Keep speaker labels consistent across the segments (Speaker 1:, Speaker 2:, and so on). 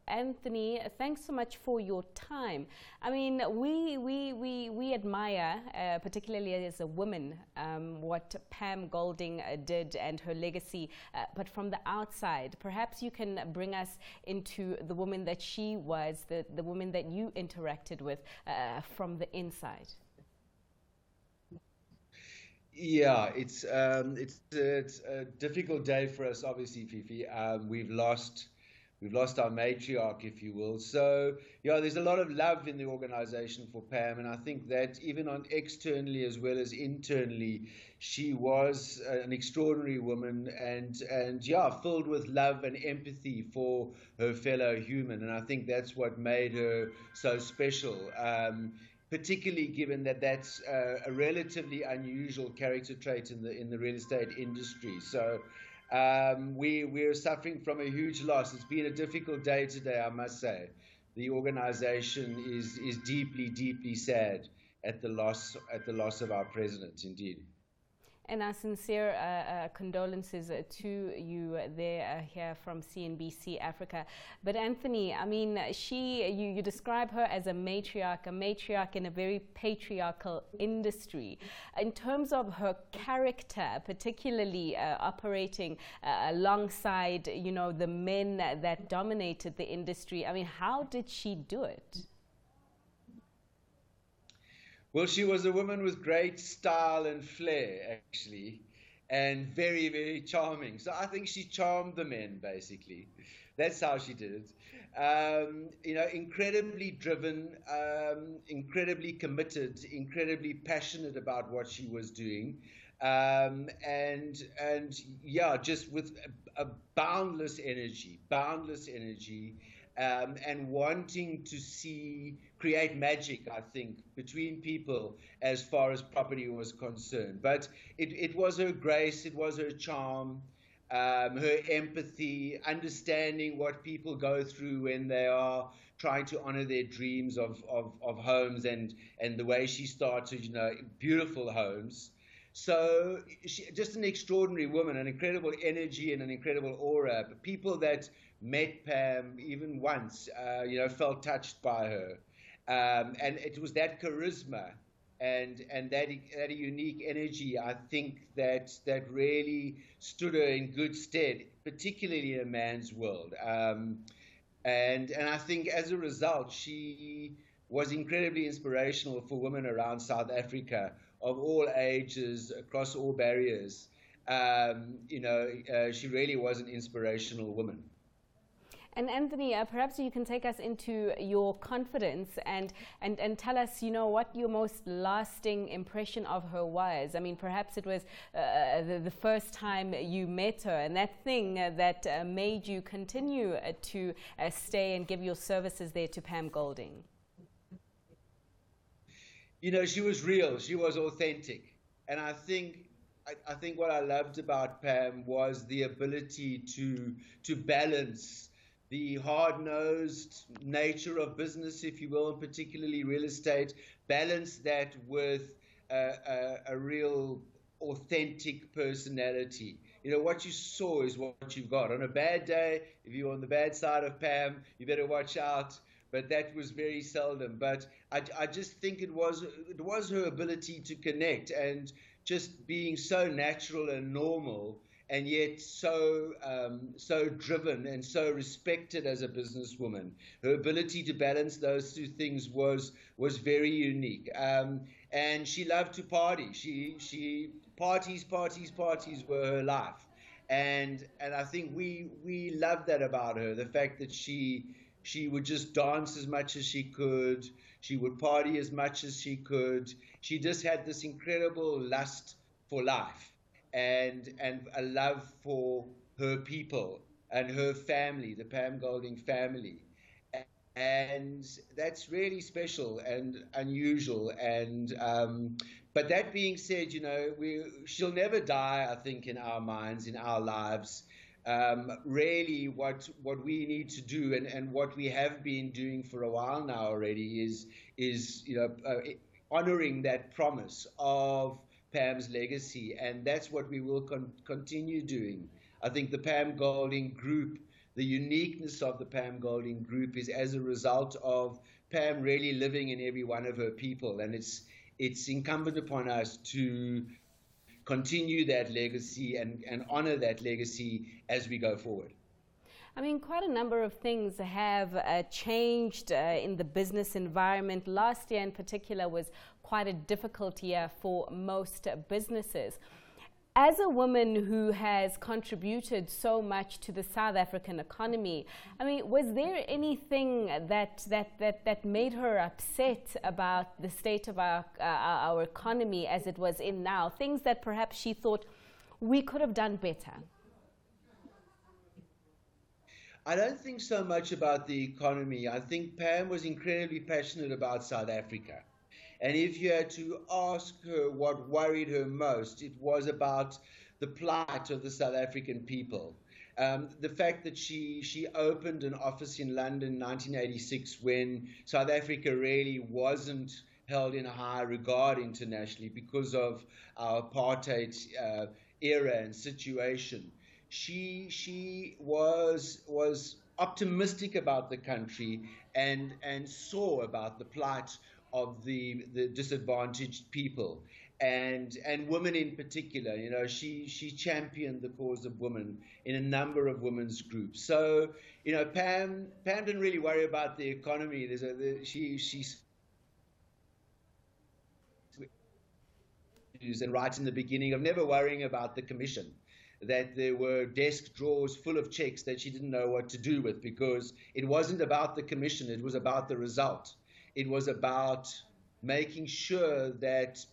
Speaker 1: Anthony, thanks so much for your time. I mean, we admire, particularly as a woman, what Pam Golding did and her legacy. But from the outside, perhaps you can bring us into the woman that she was, the woman that you interacted with from the inside.
Speaker 2: Yeah, it's a difficult day for us, obviously, Fifi. We've lost our matriarch, if you will. So yeah, there's a lot of love in the organization for Pam, and I think that even on externally as well as internally, she was an extraordinary woman, and yeah, filled with love and empathy for her fellow human, and I think that's what made her so special. Particularly given that that's a relatively unusual character trait in the real estate industry. So we're suffering from a huge loss. It's been a difficult day today, I must say. The organization is deeply, deeply sad at the loss of our president, indeed.
Speaker 1: And our sincere condolences to you there here from CNBC Africa. But Anthony, I mean, you describe her as a matriarch in a very patriarchal industry. In terms of her character, particularly operating alongside, the men that dominated the industry, I mean, how did she do it?
Speaker 2: Well, she was a woman with great style and flair, actually, and very, very charming. So I think she charmed the men, basically. That's how she did it. Incredibly driven, incredibly committed, incredibly passionate about what she was doing. And yeah, just with a boundless energy, and wanting to create magic, I think, between people as far as property was concerned. But it was her grace, it was her charm, her empathy, understanding what people go through when they are trying to honor their dreams of homes, and the way she started, beautiful homes. So just an extraordinary woman, an incredible energy and an incredible aura. But people that met Pam even once, felt touched by her. And it was that charisma and that unique energy, I think, that really stood her in good stead, particularly in a man's world. And I think as a result, she was incredibly inspirational for women around South Africa of all ages, across all barriers. She really was an inspirational woman.
Speaker 1: And Anthony, perhaps you can take us into your confidence and tell us, what your most lasting impression of her was. I mean, perhaps it was the first time you met her, and that thing that made you continue to stay and give your services there to Pam Golding.
Speaker 2: She was real. She was authentic, and I think what I loved about Pam was the ability to balance the hard-nosed nature of business, if you will, and particularly real estate, balance that with a real authentic personality. What you saw is what you've got. On a bad day, if you're on the bad side of Pam, you better watch out. But that was very seldom. But I just think it was her ability to connect, and just being so natural and normal, and yet so driven and so respected as a businesswoman. Her ability to balance those two things was very unique. And she loved to party. She parties were her life. And I think we loved that about her, the fact that she would just dance as much as she could. She would party as much as she could. She just had this incredible lust for life and a love for her people and her family, the Pam Golding family. And that's really special and unusual. And but that being said, she'll never die, I think, in our minds, in our lives. Really what we need to do, and what we have been doing for a while now already, is honoring that promise of Pam's legacy, and that's what we will continue doing. I think the Pam Golding Group, the uniqueness of the Pam Golding Group is as a result of Pam really living in every one of her people, and it's incumbent upon us to continue that legacy and honor that legacy as we go forward.
Speaker 1: I mean, quite a number of things have changed in the business environment. Last year in particular was quite a difficult year for most businesses. As a woman who has contributed so much to the South African economy, I mean, was there anything that made her upset about the state of our economy as it was in now? Things that perhaps she thought we could have done better?
Speaker 2: I don't think so much about the economy. I think Pam was incredibly passionate about South Africa. And if you had to ask her what worried her most, it was about the plight of the South African people. The fact that she opened an office in London in 1986 when South Africa really wasn't held in high regard internationally because of our apartheid era and situation. She was optimistic about the country and saw about the plight of the disadvantaged people and women in particular. You know, she championed the cause of women in a number of women's groups. So, you know, Pam didn't really worry about the economy. She's and right in the beginning of never worrying about the commission, that there were desk drawers full of checks that she didn't know what to do with, because it wasn't about the commission, it was about the result. It was about making sure that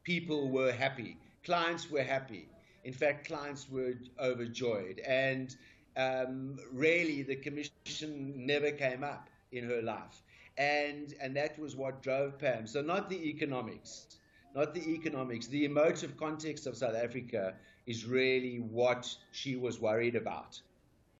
Speaker 2: people were happy, clients were happy. In fact, clients were overjoyed. And really, the commission never came up in her life. And that was what drove Pam. So not the economics. The emotive context of South Africa is really what she was worried about.